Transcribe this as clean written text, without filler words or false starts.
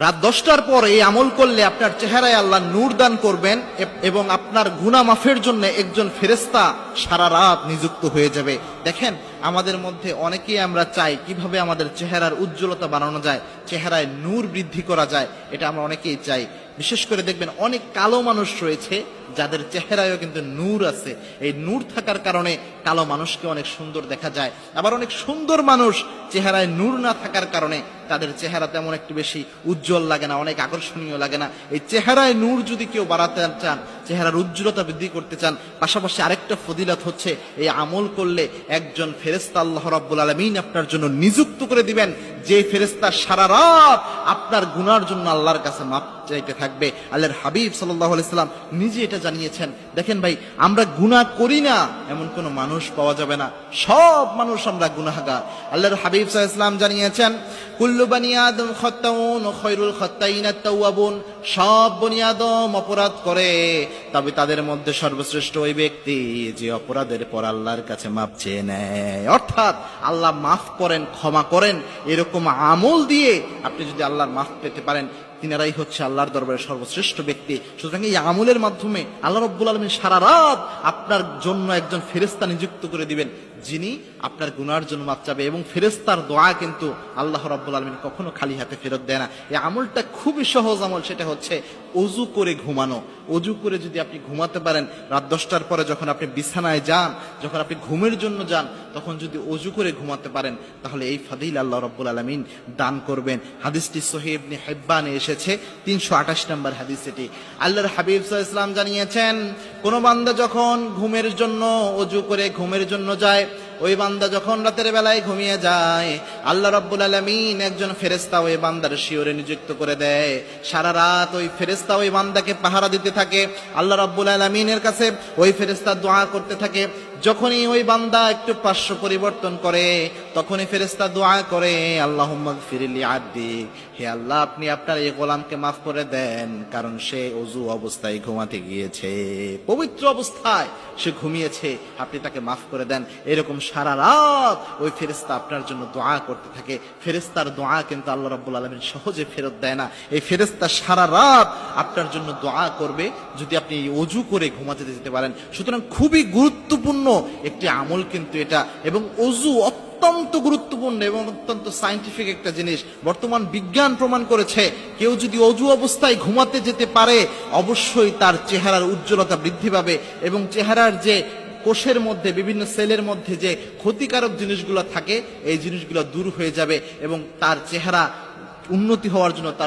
রাত 10টার পর এই আমল করলে আপনার চেহারায় আল্লাহ নূর দান করবেন এবং আপনার গুনাহ মাফের জন্য একজন ফেরেশতা সারা রাত নিযুক্ত হয়ে যাবে। দেখেন, আমাদের মধ্যে অনেকেই আমরা চাই কিভাবে আমাদের চেহারার উজ্জ্বলতা বাড়ানো যায়, চেহারায় নূর বৃদ্ধি করা যায়, এটা আমরা অনেকেই চাই। বিশেষ করে দেখবেন অনেক কালো মানুষ রয়েছে যাদের চেহারায়ও কিন্তু নূর আছে। এই নূর থাকার কারণে কালো মানুষকে অনেক সুন্দর দেখা যায়। আবার অনেক সুন্দর মানুষ চেহারায় নূর না থাকার কারণে তাদের চেহারা তেমন একটু বেশি উজ্জ্বল লাগে না, অনেক আকর্ষণীয় লাগে না। এই চেহারায় নূর যদি কেউ বাড়াতে চান, চেহারার উজ্জ্বলতা বৃদ্ধি করতে চান, পাশাপাশি আরেকটা ফজিলত হচ্ছে এই আমল করলে একজন ফেরেশতা আল্লাহ রাব্বুল আলামিন আপনার জন্য নিযুক্ত করে দিবেন, যে ফেরেশতা সারা রাত আপনার গুনার জন্য আল্লাহর কাছে মাপ চাইতে থাকবে। আল্লাহর হাবিব সাল্লাল্লাহু আলাইহি সাল্লাম নিজে এটা জানিয়েছেন। দেখেন ভাই, আমরা গুনাহ করি না এমন কোন মানুষ পাওয়া যাবে না, সব মানুষ আমরা গুনাহগার। আল্লাহর হাবিব সাল্লাল্লাহু আলাইহি সাল্লাম জানিয়েছেন, কুল্লু বানি আদম খাত্তাউন ওয়া খায়রুল খাত্তাইনা আত-তাওয়াবুন। সব বনি আদম অপরাধ করে, তবে তাদের মধ্যে সর্বশ্রেষ্ঠ ওই ব্যক্তি যে অপরাধের পর আল্লাহর কাছে মাপ চেয়ে নেয়। অর্থাৎ আল্লাহ মাফ করেন, ক্ষমা করেন, এরকম আমল দিয়ে আপনি যদি আল্লাহর মাফ পেতে পারেন, তিনারাই হচ্ছে আল্লাহর দরবারে সর্বশ্রেষ্ঠ ব্যক্তি। সুতরাং এই আমলের মাধ্যমে আল্লাহ রাব্বুল আলামিন সারা রাত আপনার জন্য একজন ফেরেশতা নিযুক্ত করে দিবেন, যিনি আপনার গুনার জন্য মাপ চাবে। এবং ফেরেশতার দোয়া কিন্তু আল্লাহ রাব্বুল আলামিন কখনো খালি হাতে ফেরত দেয় না। এই আমলটা খুবই সহজ আমল, সেটা হচ্ছে অজু করে ঘুমানো। অজু করে যদি আপনি ঘুমাতে পারেন, রাত 10টার পরে যখন আপনি বিছানায় যান, যখন আপনি ঘুমের জন্য যান, তখন যদি অজু করে ঘুমাতে পারেন, তাহলে এই ফাদিল আল্লাহ রাব্বুল আলামিন দান করবেন। হাদিসটি সহিহ ইবনে হিব্বানে এসেছে, 328 নম্বর হাদিস এটি। আল্লাহর হাবিব সাল্লাল্লাহু আলাইহি ওয়াসাল্লাম জানিয়েছেন, কোন বান্দা যখন ঘুমের জন্য অজু করে ঘুমের জন্য যায়, ওই বান্দা যখন রাতের বেলায় ঘুমিয়ে যায়, আল্লাহ রাব্বুল আলামিন একজন ফেরেশতা ওই বান্দার শিয়রে নিযুক্ত করে দেয়। সারা রাত ওই ফেরেশতা ওই বান্দাকে পাহারা দিতে থাকে। আল্লাহ রাব্বুল আলামিনের কাছে ওই ফেরেশতা দোয়া করতে থাকে। যখনই ওই বান্দা একটু পার্শ্ব পরিবর্তন করে, তখনই ফেরেশতা দোয়া করে, আল্লাহুম্মা গফিরলি আব্দি, হে আল্লাহ আপনি আপনার এই গোলামকে মাফ করে দেন, কারণ সে ওযু অবস্থায় ঘুমাতে গিয়েছে, পবিত্র অবস্থায় সে ঘুমিয়েছে, আপনি তাকে মাফ করে দেন। এরকম সারা রাত ওই ফেরেশতা আপনার জন্য দোয়া করতে থাকে। ফেরেশতার দোয়া কিন্তু আল্লাহ রাব্বুল আলামিন সহজে ফেরত দেয় না। এই ফেরেশতা সারা রাত আপনার জন্য দোয়া করবে যদি আপনি ওযু করে ঘুমাতে যেতে পারেন। সুতরাং খুবই গুরুত্বপূর্ণ একটি আমল কিন্তু এটা, এবং ওযু অত্যন্ত গুরুত্বপূর্ণ এবং অত্যন্ত সায়েন্টিফিক একটা জিনিস। বর্তমান বিজ্ঞান প্রমাণ করেছে, কেউ যদি অজু অবস্থায় ঘুমাতে যেতে পারে, অবশ্যই তার চেহারার উজ্জ্বলতা বৃদ্ধি পাবে এবং চেহারার যে কোষের মধ্যে, বিভিন্ন সেলের মধ্যে যে ক্ষতিকারক জিনিসগুলো থাকে, এই জিনিসগুলো দূর হয়ে যাবে এবং তার চেহারা উন্নতি হওয়ার জন্য তার